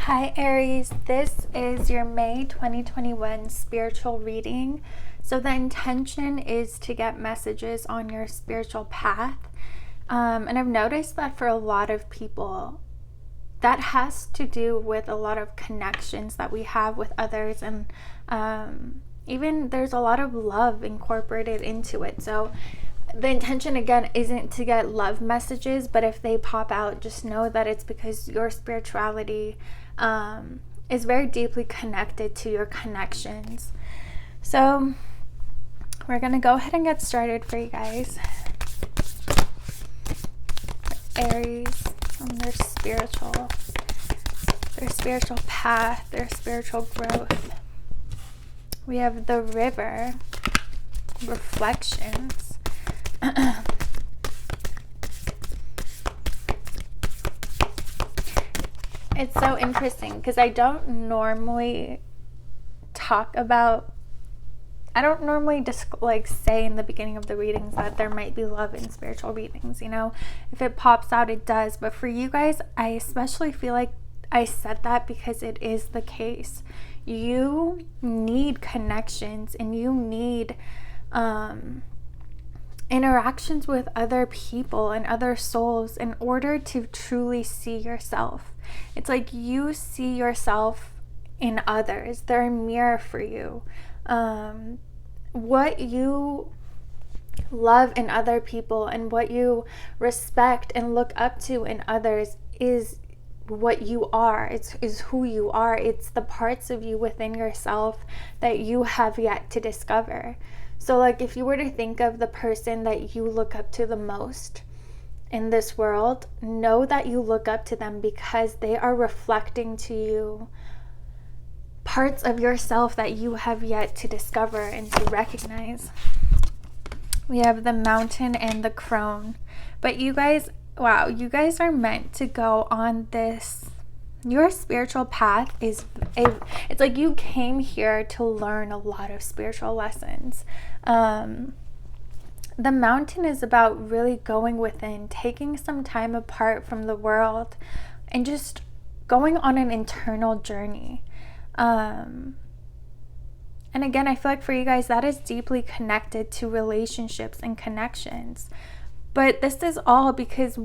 Hi Aries, this is your May 2021 spiritual reading. So the intention is to get messages on your spiritual path. And I've noticed that for a lot of people, that has to do with a lot of connections that we have with others, and even there's a lot of love incorporated into it. So the intention again isn't to get love messages, but if they pop out, just know that it's because your spirituality is very deeply connected to your connections. So we're gonna go ahead and get started for you guys. Aries on their spiritual path, their spiritual growth. We have the River, reflections. It's so interesting because I don't normally just like say in the beginning of the readings that there might be love in spiritual readings. You know, if it pops out, it does. But for you guys, I especially feel like I said that because it is the case. You need connections and you need interactions with other people and other souls in order to truly see yourself. It's like you see yourself in others. They're a mirror for you. What you love in other people and what you respect and look up to in others is what you are. Is who you are. It's the parts of you within yourself that you have yet to discover. So like if you were to think of the person that you look up to the most in this world, know that you look up to them because they are reflecting to you parts of yourself that you have yet to discover and to recognize. We have the Mountain and the Crone. But you guys, wow, you guys are meant to go on this. Your spiritual path it's like you came here to learn a lot of spiritual lessons. The Mountain is about really going within, taking some time apart from the world and just going on an internal journey. And again, I feel like for you guys, that is deeply connected to relationships and connections. But this is all because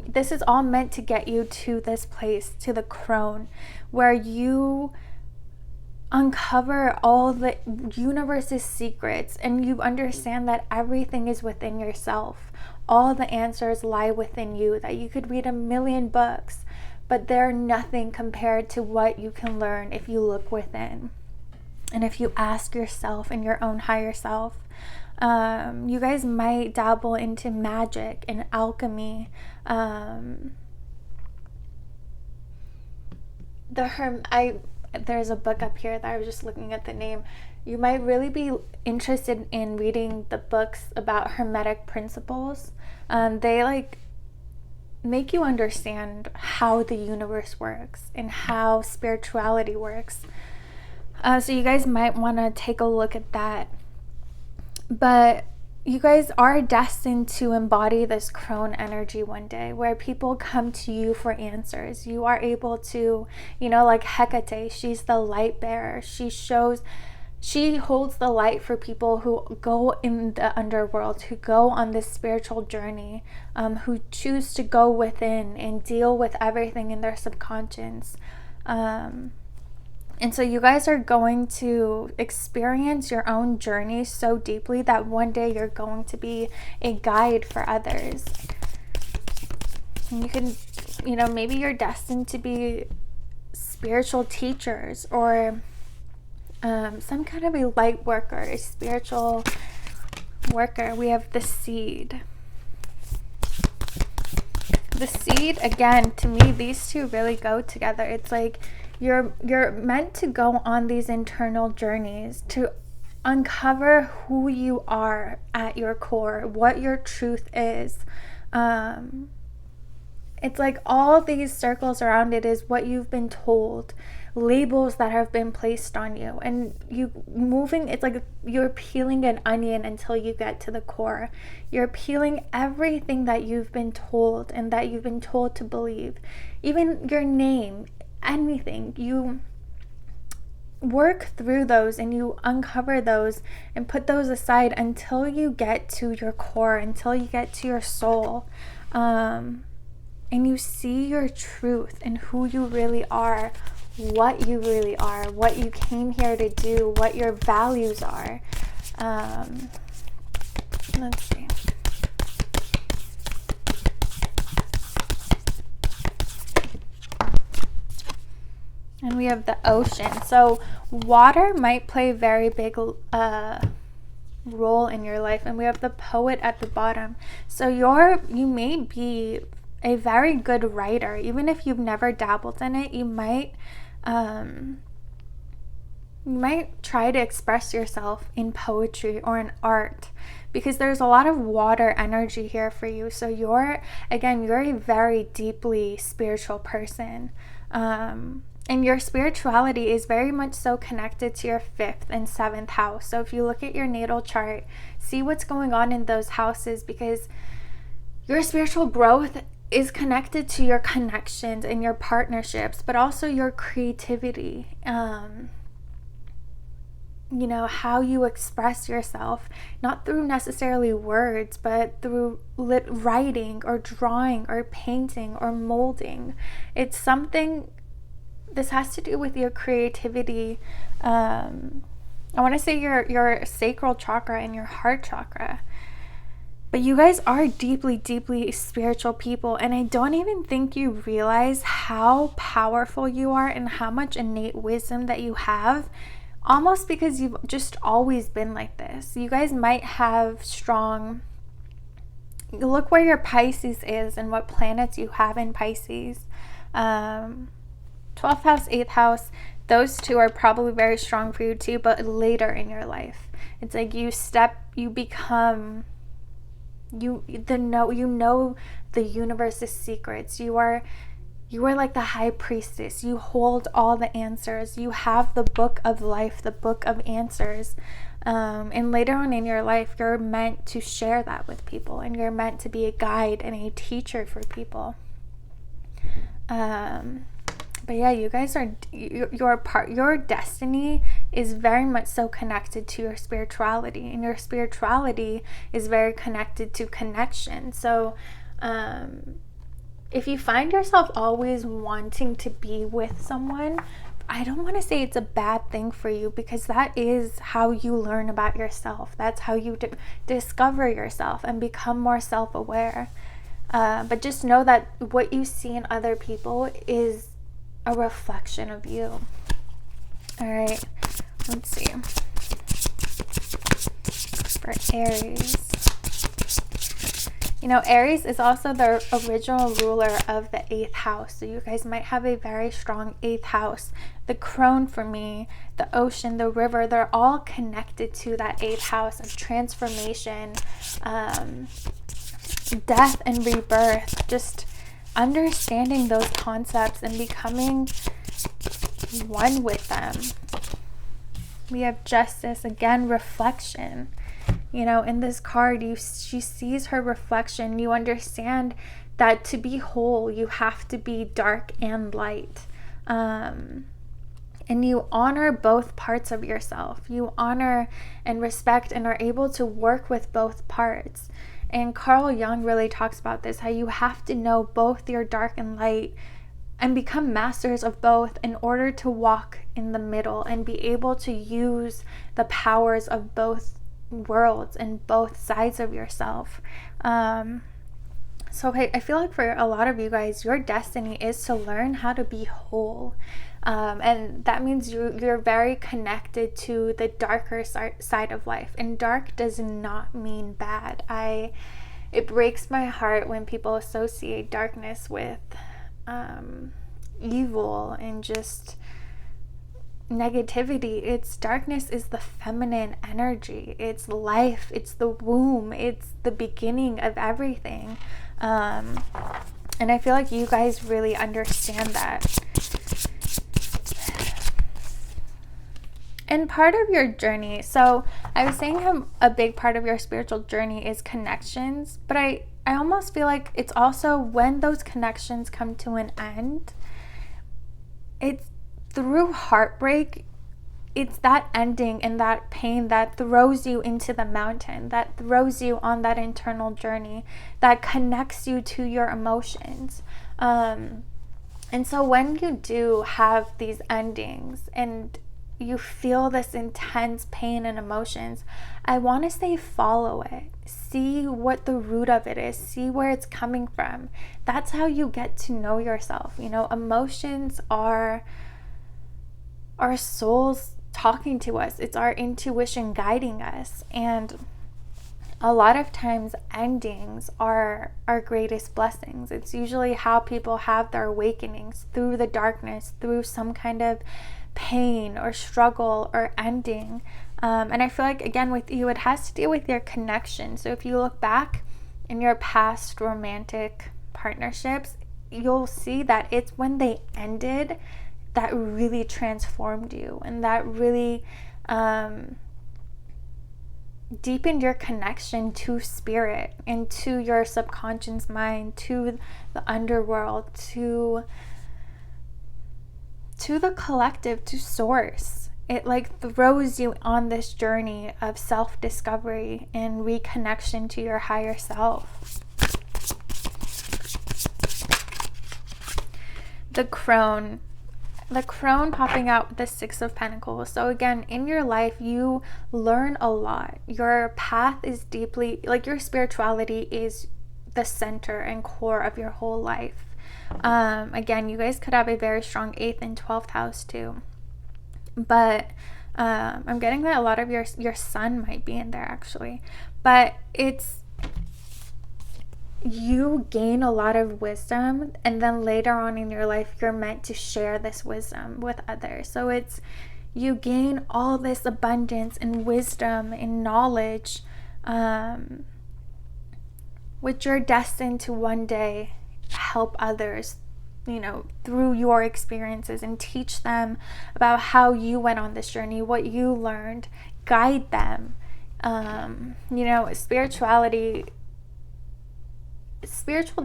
this is all meant to get you to this place, to the Crone, where you uncover all the universe's secrets and you understand that everything is within yourself. All the answers lie within you, that you could read 1,000,000 books, but they're nothing compared to what you can learn if you look within. And if you ask yourself and your own higher self. You guys might dabble into magic and alchemy. There's a book up here that I was just looking at the name. You might really be interested in reading the books about Hermetic principles. They like make you understand how the universe works and how spirituality works. So you guys might want to take a look at that. But you guys are destined to embody this Crone energy one day, where people come to you for answers. You are able to, like Hecate, she's the light bearer. She holds the light for people who go in the underworld, who go on this spiritual journey, who choose to go within and deal with everything in their subconscious. And so you guys are going to experience your own journey so deeply that one day you're going to be a guide for others. And you can, maybe you're destined to be spiritual teachers or some kind of a light worker, a spiritual worker. We have the Seed. The Seed, again, to me, these two really go together. It's like you're meant to go on these internal journeys to uncover who you are at your core, what your truth is. It's like all these circles around it is what you've been told, labels that have been placed on you, and you moving, it's like you're peeling an onion until you get to the core. You're peeling everything that you've been told and that you've been told to believe, even your name, anything. You work through those and you uncover those and put those aside until you get to your core, until you get to your soul, and you see your truth and who you really are, what you really are, what you came here to do, what your values are. Let's see. And we have the ocean. So water might play a very big role in your life. And we have the poet at the bottom. So you may be a very good writer. Even if you've never dabbled in it, you might try to express yourself in poetry or in art, because there's a lot of water energy here for you. So you're a very deeply spiritual person. And your spirituality is very much so connected to your 5th and 7th house. So if you look at your natal chart, see what's going on in those houses, because your spiritual growth is connected to your connections and your partnerships, but also your creativity. How you express yourself, not through necessarily words, but through writing or drawing or painting or molding. It's something. This has to do with your creativity. I want to say your sacral chakra and your heart chakra. But you guys are deeply, deeply spiritual people. And I don't even think you realize how powerful you are and how much innate wisdom that you have. Almost because you've just always been like this. You guys might have strong... Look where your Pisces is and what planets you have in Pisces. 12th house, 8th house, those two are probably very strong for you too, but later in your life. It's like you become, you know the universe's secrets. You are like the high priestess. You hold all the answers. You have the book of life, the book of answers. And later on in your life, you're meant to share that with people, and you're meant to be a guide and a teacher for people. But yeah, you guys are, your destiny is very much so connected to your spirituality, and your spirituality is very connected to connection. So if you find yourself always wanting to be with someone, I don't want to say it's a bad thing for you, because that is how you learn about yourself. That's how you discover yourself and become more self-aware. But just know that what you see in other people is a reflection of you. All right, let's see. For Aries. Aries is also the original ruler of the 8th house. So you guys might have a very strong 8th house. The Crone for me, the ocean, the river, they're all connected to that 8th house of transformation, death and rebirth, just understanding those concepts and becoming one with them. We have Justice, again, reflection. In this card, she sees her reflection. You understand that to be whole, you have to be dark and light. And you honor both parts of yourself. You honor and respect and are able to work with both parts. And Carl Jung really talks about this, how you have to know both your dark and light and become masters of both in order to walk in the middle and be able to use the powers of both worlds and both sides of yourself. So I feel like for a lot of you guys, your destiny is to learn how to be whole. And that means you're very connected to the darker side of life. And dark does not mean bad. It breaks my heart when people associate darkness with evil and just negativity. Darkness is the feminine energy. It's life. It's the womb. It's the beginning of everything. And I feel like you guys really understand that. And part of your journey, so I was saying how a big part of your spiritual journey is connections, but I almost feel like it's also when those connections come to an end, it's through heartbreak. It's that ending and that pain that throws you into the mountain, that throws you on that internal journey, that connects you to your emotions. And so when you do have these endings and you feel this intense pain and emotions, I want to say follow it. See what the root of it is. See where it's coming from. That's how you get to know yourself. You know, emotions are our souls talking to us. It's our intuition guiding us. And a lot of times endings are our greatest blessings. It's usually how people have their awakenings, through the darkness, through some kind of pain or struggle or ending. And I feel like, again, with you, it has to do with your connection. So if you look back in your past romantic partnerships, you'll see that it's when they ended that really transformed you, and that really deepened your connection to spirit and to your subconscious mind, to the underworld, to the collective, to source. It like throws you on this journey of self-discovery and reconnection to your higher self. The Crone popping out with the Six of Pentacles. So again, in your life, you learn a lot. Your path is deeply, like your spirituality is the center and core of your whole life. Again, you guys could have a very strong 8th and 12th house too. But I'm getting that a lot of your sun might be in there actually. But it's, you gain a lot of wisdom, and then later on in your life, you're meant to share this wisdom with others. So it's, you gain all this abundance and wisdom and knowledge, which you're destined to one day help others, you know, through your experiences, and teach them about how you went on this journey, what you learned, guide them. You know, spiritual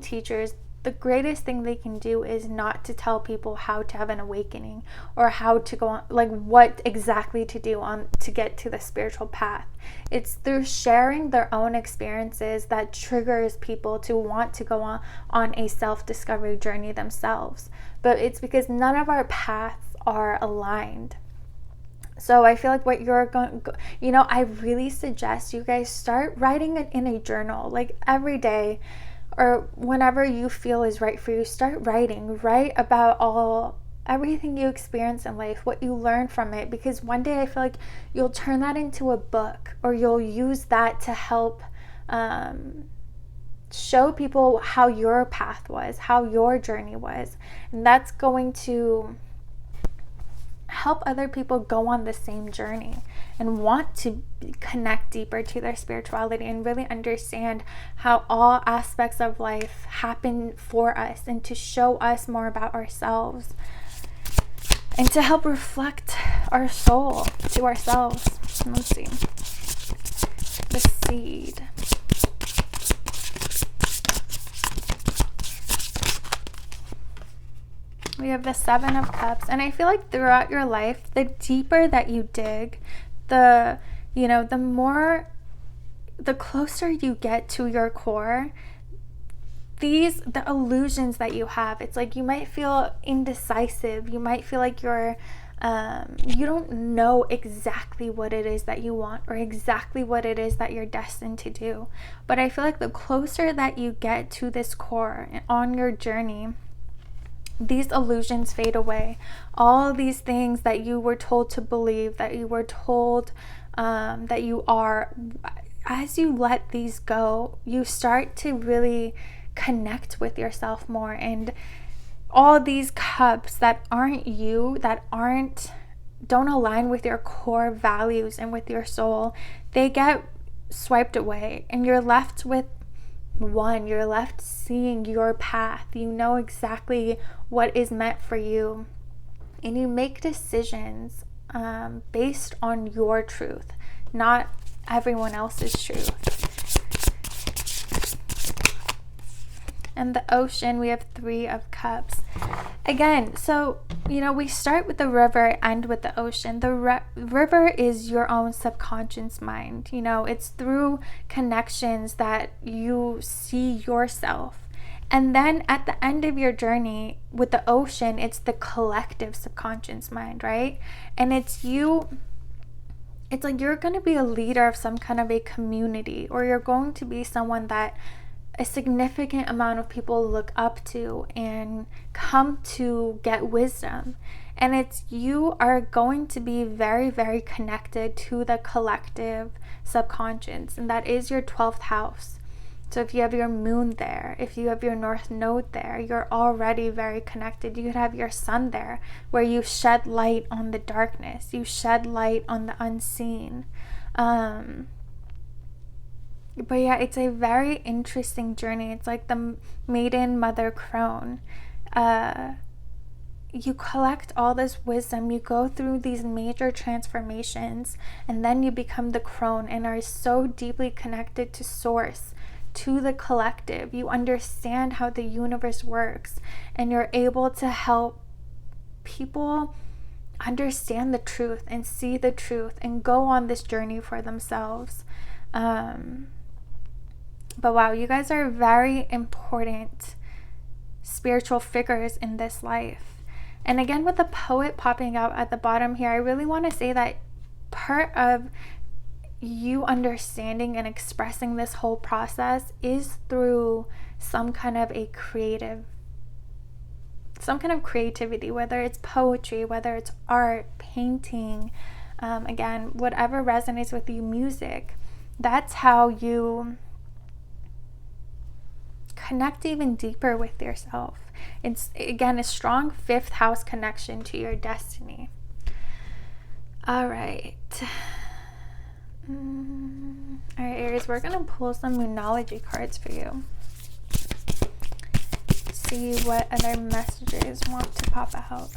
teachers, the greatest thing they can do is not to tell people how to have an awakening or how to go on, like what exactly to do on to get to the spiritual path. It's through sharing their own experiences that triggers people to want to go on a self-discovery journey themselves. But it's because none of our paths are aligned. So I feel like what you're going, you know, I really suggest you guys start writing it in a journal, like every day, or whenever you feel is right for you. Start writing. Write about everything you experience in life, what you learn from it, because one day I feel like you'll turn that into a book, or you'll use that to help show people how your path was, how your journey was, and that's going to help other people go on the same journey and want to connect deeper to their spirituality and really understand how all aspects of life happen for us, and to show us more about ourselves, and to help reflect our soul to ourselves. Let's see. The Seed. We have the Seven of Cups, and I feel like throughout your life, the deeper that you dig, the closer you get to your core, the illusions that you have, it's like you might feel indecisive, you might feel like you don't know exactly what it is that you want, or exactly what it is that you're destined to do. But I feel like the closer that you get to this core on your journey, these illusions fade away. All these things that you were told to believe, that you were told that you are, as you let these go, you start to really connect with yourself more. And all these cups that aren't you, don't align with your core values and with your soul, they get swiped away, and you're left with one. You're left seeing your path. You know exactly what is meant for you. And you make decisions based on your truth, not everyone else's truth. And the Ocean, we have 3 of Cups. Again, so, we start with the River, end with the Ocean. The River is your own subconscious mind. It's through connections that you see yourself. And then at the end of your journey with the Ocean, it's the collective subconscious mind, right? And it's like you're going to be a leader of some kind of a community, or you're going to be someone that a significant amount of people look up to and come to get wisdom. And you are going to be very, very connected to the collective subconscious, and that is your 12th house. So if you have your moon there, if you have your north node there, you're already very connected. You could have your sun there, where you shed light on the darkness, you shed light on the unseen. But yeah, it's a very interesting journey. It's like the maiden mother crone. You collect all this wisdom, you go through these major transformations, and then you become the crone and are so deeply connected to source, to the collective. You understand how the universe works, and you're able to help people understand the truth and see the truth and go on this journey for themselves. But wow, you guys are very important spiritual figures in this life. And again, with the Poet popping out at the bottom here, I really want to say that part of you understanding and expressing this whole process is through some kind of creativity, whether it's poetry, whether it's art, painting, again, whatever resonates with you, music. That's how you connect even deeper with yourself. It's, again, a strong 5th house connection to your destiny. All right. All right, Aries, we're going to pull some Moonology cards for you. See what other messages want to pop out.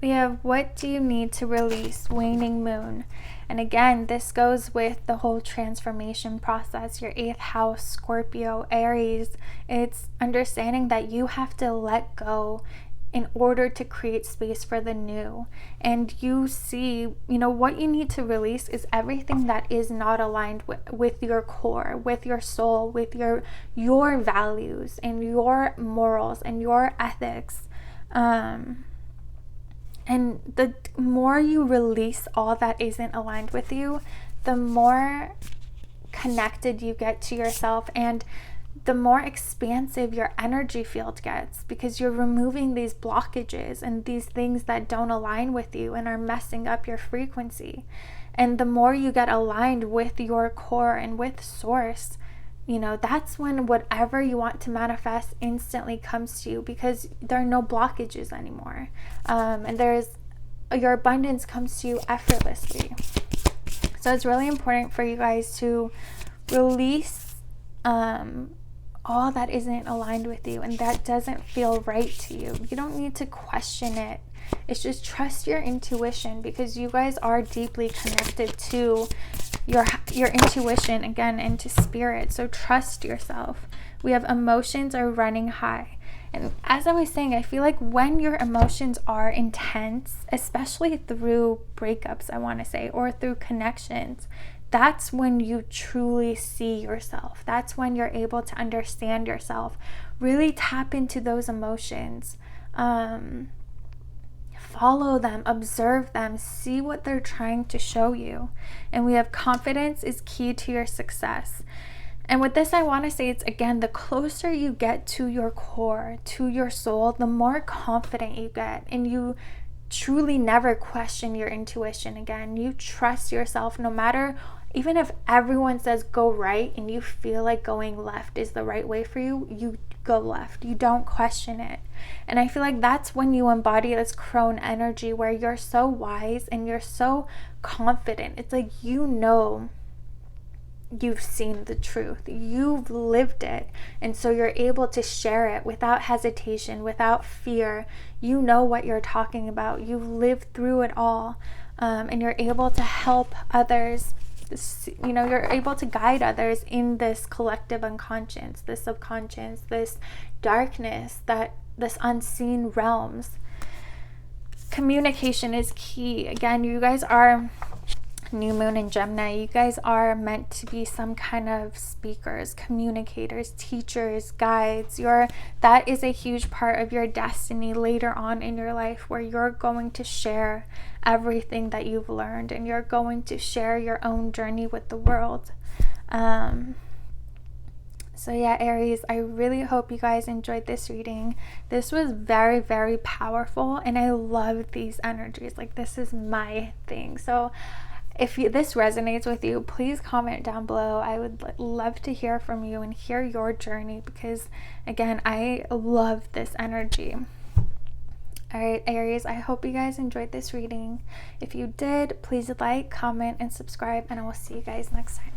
We have, what do you need to release? Waning moon. And again, this goes with the whole transformation process. Your 8th house, Scorpio, Aries. It's understanding that you have to let go in order to create space for the new. And you see, what you need to release is everything that is not aligned with your core, with your soul, with your values and your morals and your ethics. And the more you release all that isn't aligned with you, the more connected you get to yourself, and the more expansive your energy field gets, because you're removing these blockages and these things that don't align with you and are messing up your frequency. And the more you get aligned with your core and with source, that's when whatever you want to manifest instantly comes to you, because there are no blockages anymore. And your abundance comes to you effortlessly. So it's really important for you guys to release all that isn't aligned with you and that doesn't feel right to you. You don't need to question it. It's just trust your intuition, because you guys are deeply connected to your intuition, again, and to spirit. So trust yourself. We have emotions are running high. And as I was saying, I feel like when your emotions are intense, especially through breakups, I want to say, or through connections, that's when you truly see yourself. That's when you're able to understand yourself. Really tap into those emotions. Follow them, observe them, see what they're trying to show you. And we have confidence is key to your success. And with this, I want to say, it's, again, the closer you get to your core, to your soul, the more confident you get, and you truly never question your intuition again. You trust yourself, no matter, even if everyone says go right and you feel like going left is the right way for you, you go left. You don't question it. And I feel like that's when you embody this crone energy, where you're so wise and you're so confident. It's like, you know, you've seen the truth, you've lived it, and so you're able to share it without hesitation, without fear. You know what you're talking about. You've lived through it all, and you're able to help others. You know, you're able to guide others in this collective unconscious, this subconscious, this darkness, this unseen realms. Communication is key. Again, you guys are new moon in Gemini. You guys are meant to be some kind of speakers, communicators, teachers, guides. That is a huge part of your destiny later on in your life, where you're going to share everything that you've learned, and you're going to share your own journey with the world. So yeah, Aries, I really hope you guys enjoyed this reading. This was very, very powerful, and I love these energies. Like, this is my thing. So if this resonates with you, please comment down below. I would love to hear from you and hear your journey, because again, I love this energy. All right, Aries, I hope you guys enjoyed this reading. If you did, please like, comment, and subscribe, and I will see you guys next time.